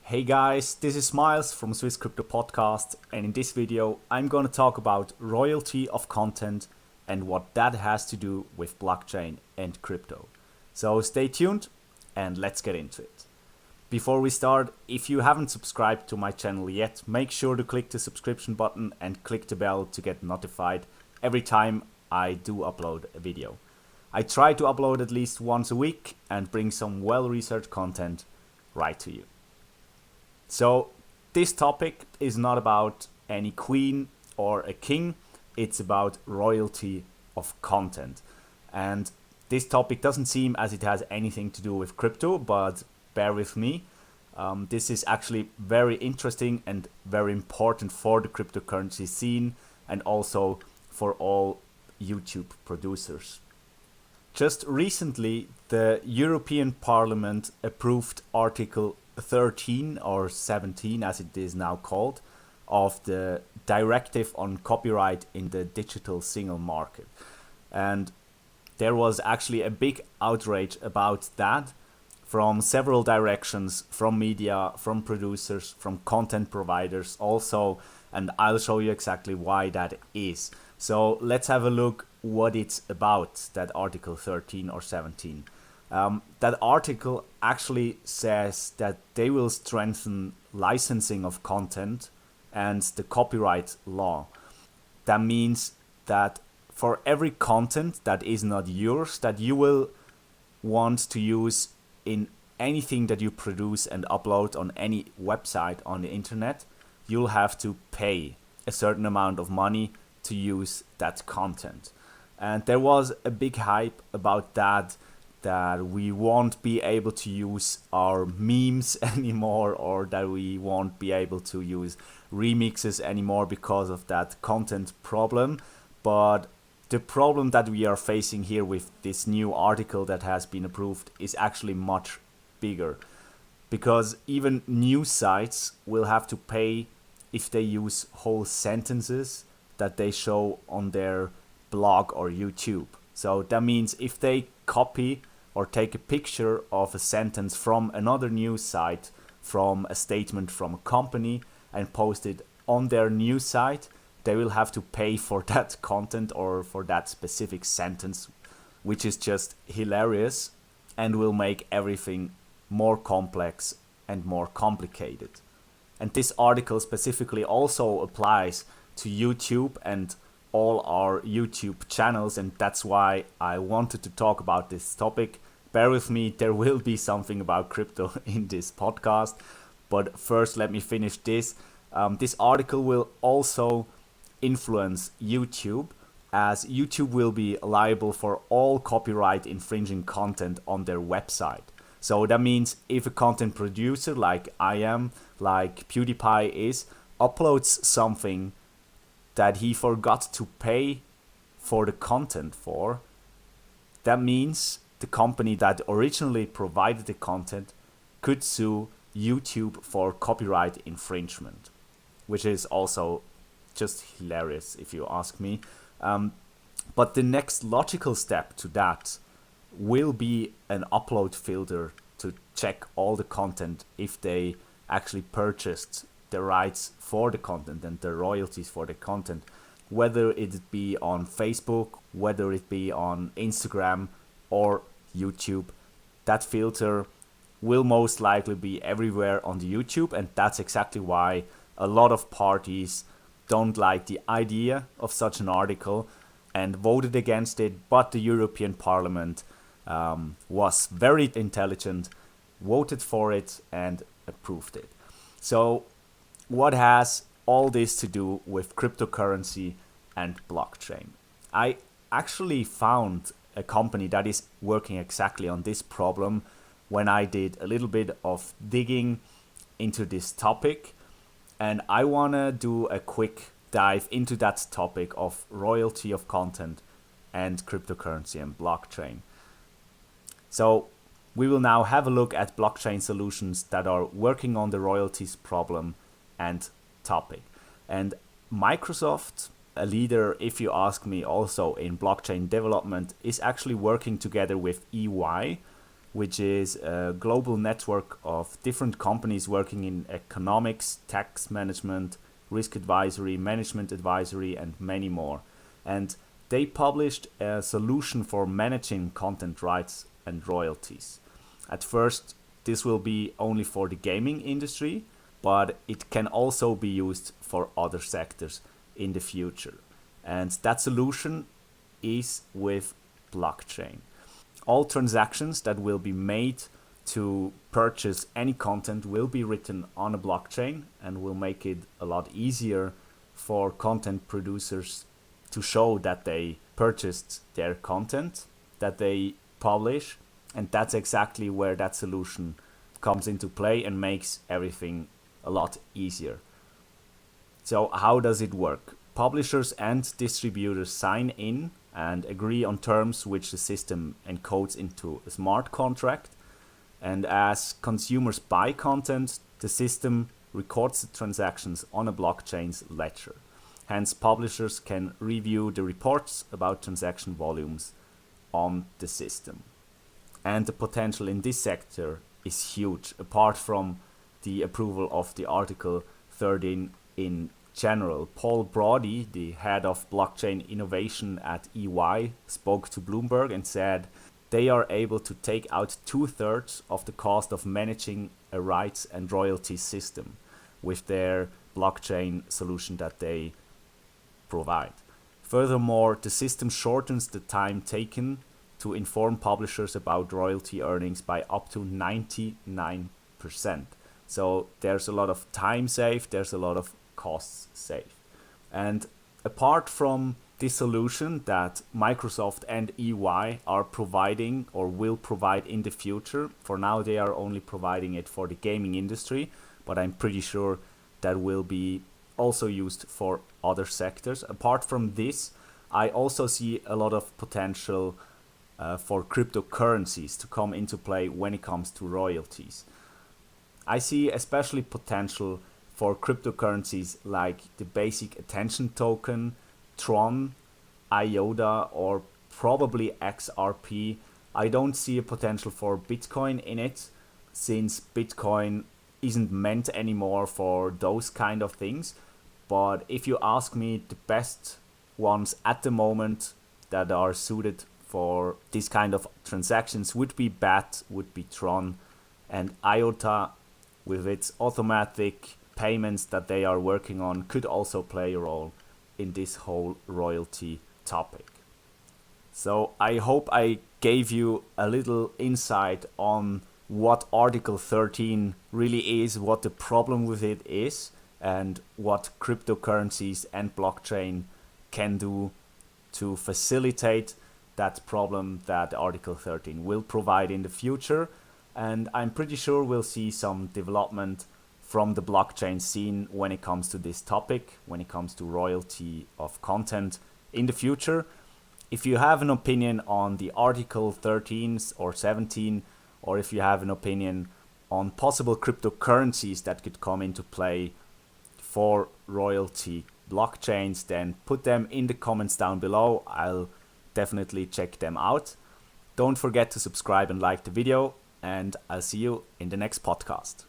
Hey guys, this is Miles from Swiss Crypto Podcast, and in this video I'm going to talk about royalty of content and what that has to do with blockchain and crypto. So stay tuned and let's get into it. Before we start, if you haven't subscribed to my channel yet, make sure to click the subscription button and click the bell to get notified every time I do upload a video. I try to upload at least once a week and bring some well-researched content right to you. So this topic is not about any queen or a king, it's about royalty of content. And this topic doesn't seem as it has anything to do with crypto, but bear with me. This is actually very interesting and very important for the cryptocurrency scene and also for all YouTube producers. Just recently, the European Parliament approved Article 13 or 17 as it is now called of the directive on copyright in the digital single market, and there was actually a big outrage about that from several directions, from media, from producers, from content providers also, and I'll show you exactly why that is. So let's have a look what it's about, that Article 13 or 17. That article actually says that they will strengthen licensing of content and the copyright law. That means that for every content that is not yours, that you will want to use in anything that you produce and upload on any website on the internet, you'll have to pay a certain amount of money to use that content. And there was a big hype about that we won't be able to use our memes anymore, or that we won't be able to use remixes anymore because of that content problem. But the problem that we are facing here with this new article that has been approved is actually much bigger, because even news sites will have to pay if they use whole sentences that they show on their blog or YouTube. So that means if they copy or take a picture of a sentence from another news site, from a statement from a company, and post it on their news site, they will have to pay for that content or for that specific sentence, which is just hilarious and will make everything more complex and more complicated. And this article specifically also applies to YouTube and all our YouTube channels, and that's why I wanted to talk about this topic. Bear with me, there will be something about crypto in this podcast, but first let me finish this. This article will also influence YouTube, as YouTube will be liable for all copyright infringing content on their website. So that means if a content producer like I am, like PewDiePie is, uploads something that he forgot to pay for the content for, that means the company that originally provided the content could sue YouTube for copyright infringement, which is also just hilarious if you ask me. But the next logical step to that will be an upload filter to check all the content if they actually purchased the rights for the content and the royalties for the content, whether it be on Facebook, whether it be on Instagram or YouTube. That filter will most likely be everywhere on the YouTube, and that's exactly why a lot of parties don't like the idea of such an article and voted against it, but the European Parliament was very intelligent, voted for it and approved it. So what has all this to do with cryptocurrency and blockchain? I actually found a company that is working exactly on this problem when I did a little bit of digging into this topic, and I want to do a quick dive into that topic of royalty of content and cryptocurrency and blockchain. So we will now have a look at blockchain solutions that are working on the royalties problem and topic. And Microsoft, a leader, if you ask me, also in blockchain development, is actually working together with EY, which is a global network of different companies working in economics, tax management, risk advisory, management advisory, and many more. And they published a solution for managing content rights and royalties. At first, this will be only for the gaming industry, but it can also be used for other sectors in the future. And that solution is with blockchain. All transactions that will be made to purchase any content will be written on a blockchain and will make it a lot easier for content producers to show that they purchased their content that they publish. And that's exactly where that solution comes into play and makes everything a lot easier. So how does it work? Publishers and distributors sign in and agree on terms which the system encodes into a smart contract. And as consumers buy content, the system records the transactions on a blockchain's ledger. Hence, publishers can review the reports about transaction volumes on the system. And the potential in this sector is huge, apart from the approval of the Article 13 in general. Paul Brody, the head of blockchain innovation at EY, spoke to Bloomberg and said they are able to take out 2/3 of the cost of managing a rights and royalty system with their blockchain solution that they provide. Furthermore, the system shortens the time taken to inform publishers about royalty earnings by up to 99%. So there's a lot of time saved, there's a lot of costs saved. And apart from this solution that Microsoft and EY are providing or will provide in the future, for now they are only providing it for the gaming industry, but I'm pretty sure that will be also used for other sectors. Apart from this, I also see a lot of potential for cryptocurrencies to come into play when it comes to royalties. I see especially potential for cryptocurrencies like the basic attention token, Tron, IOTA, or probably XRP. I don't see a potential for Bitcoin in it, since Bitcoin isn't meant anymore for those kind of things. But if you ask me, the best ones at the moment that are suited for this kind of transactions would be BAT, would be Tron, and IOTA with its automatic payments that they are working on could also play a role in this whole royalty topic. So I hope I gave you a little insight on what Article 13 really is, what the problem with it is, and what cryptocurrencies and blockchain can do to facilitate that problem that Article 13 will provide in the future. And I'm pretty sure we'll see some development from the blockchain scene when it comes to this topic, when it comes to royalty of content in the future. If you have an opinion on the Article 13 or 17, or if you have an opinion on possible cryptocurrencies that could come into play for royalty blockchains, then put them in the comments down below. I'll definitely check them out. Don't forget to subscribe and like the video, and I'll see you in the next podcast.